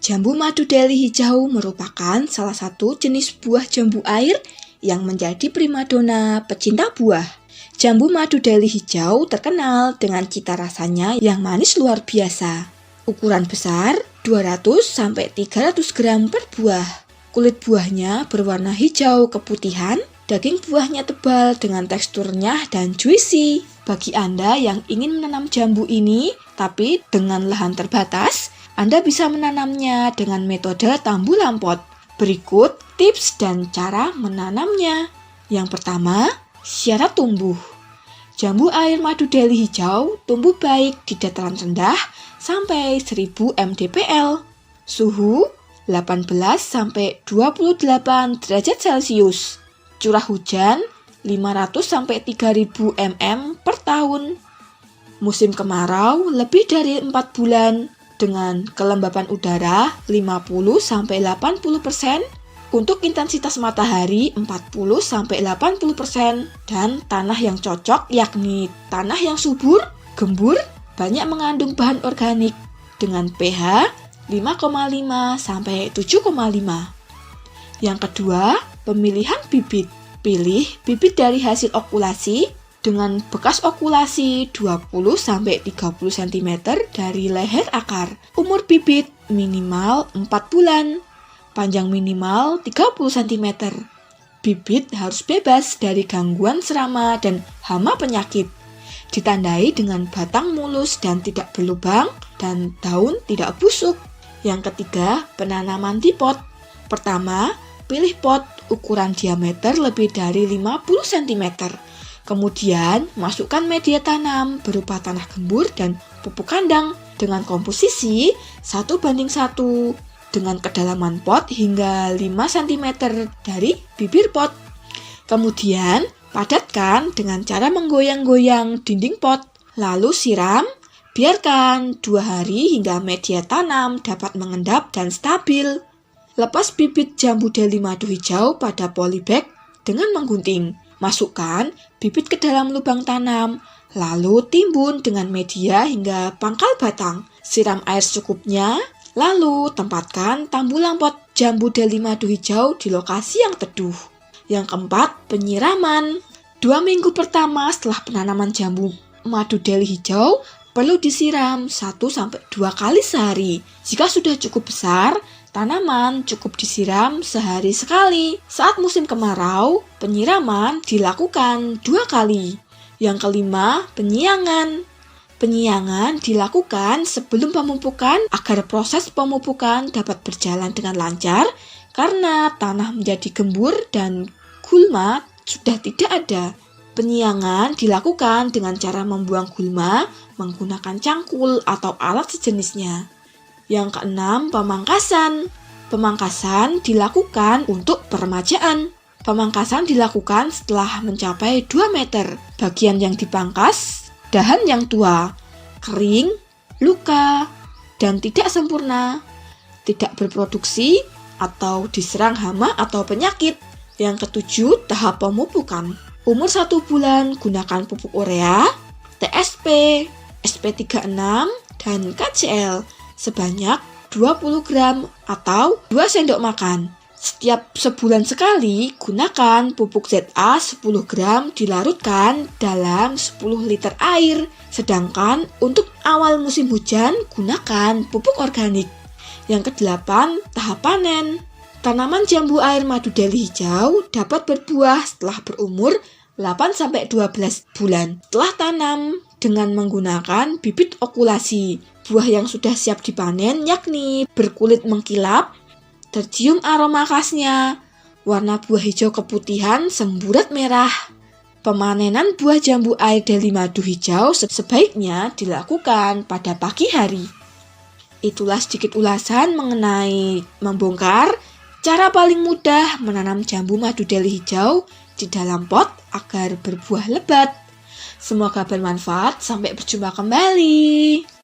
Jambu madu deli hijau merupakan salah satu jenis buah jambu air yang menjadi primadona pecinta buah. Jambu madu deli hijau terkenal dengan cita rasanya yang manis luar biasa. Ukuran besar 200-300 gram per buah. Kulit buahnya berwarna hijau keputihan, daging buahnya tebal dengan teksturnya dan juicy. Bagi Anda yang ingin menanam jambu ini, tapi dengan lahan terbatas, Anda bisa menanamnya dengan metode tambulan pot. Berikut tips dan cara menanamnya. Yang pertama, syarat tumbuh. Jambu air madu deli hijau tumbuh baik di dataran rendah sampai 1000 mdpl. Suhu 18-28 derajat Celcius. Curah hujan 500-3000 mm per tahun. Musim kemarau lebih dari 4 bulan dengan kelembapan udara 50-80%, untuk intensitas matahari 40-80%, dan tanah yang cocok yakni tanah yang subur, gembur, banyak mengandung bahan organik dengan pH 5,5-7,5. Yang kedua, pemilihan bibit. Pilih bibit dari hasil okulasi dengan bekas okulasi 20-30 cm dari leher akar. Umur bibit minimal 4 bulan, panjang minimal 30 cm. Bibit harus bebas dari gangguan serama dan hama penyakit. Ditandai dengan batang mulus dan tidak berlubang dan daun tidak busuk. Yang ketiga, penanaman di pot. Pertama, pilih pot ukuran diameter lebih dari 50 cm. Kemudian, masukkan media tanam berupa tanah gembur dan pupuk kandang dengan komposisi 1:1 dengan kedalaman pot hingga 5 cm dari bibir pot. Kemudian, padatkan dengan cara menggoyang-goyang dinding pot. Lalu siram, biarkan 2 hari hingga media tanam dapat mengendap dan stabil. Lepas bibit jambu deli madu hijau pada polybag dengan menggunting. Masukkan bibit ke dalam lubang tanam, lalu timbun dengan media hingga pangkal batang. Siram air secukupnya, lalu tempatkan tambulan pot jambu deli madu hijau di lokasi yang teduh. Yang keempat, penyiraman. 2 minggu pertama setelah penanaman jambu madu deli hijau, perlu disiram 1-2 kali sehari. Jika sudah cukup besar, tanaman cukup disiram sehari sekali. Saat musim kemarau, penyiraman dilakukan 2 kali. Yang kelima, penyiangan. Penyiangan dilakukan sebelum pemupukan agar proses pemupukan dapat berjalan dengan lancar karena tanah menjadi gembur dan gulma sudah tidak ada. Penyiangan dilakukan dengan cara membuang gulma menggunakan cangkul atau alat sejenisnya. Yang keenam, pemangkasan. Pemangkasan dilakukan untuk peremajaan. Pemangkasan dilakukan setelah mencapai 2 meter. Bagian yang dipangkas, dahan yang tua, kering, luka, dan tidak sempurna, tidak berproduksi, atau diserang hama atau penyakit. Yang ketujuh, tahap pemupukan. Umur 1 bulan, gunakan pupuk urea, TSP, SP36, dan KCL sebanyak 20 gram atau 2 sendok makan. Setiap sebulan sekali, gunakan pupuk ZA 10 gram dilarutkan dalam 10 liter air. Sedangkan untuk awal musim hujan, gunakan pupuk organik. Yang kedelapan, tahap panen. Tanaman jambu air madu deli hijau dapat berbuah setelah berumur 8-12 bulan. Setelah tanam dengan menggunakan bibit okulasi. Buah yang sudah siap dipanen yakni berkulit mengkilap, tercium aroma khasnya, warna buah hijau keputihan semburat merah. Pemanenan buah jambu air deli madu hijau sebaiknya dilakukan pada pagi hari. Itulah sedikit ulasan mengenai membongkar cara paling mudah menanam jambu madu deli hijau di dalam pot agar berbuah lebat. Semoga bermanfaat. Sampai berjumpa kembali.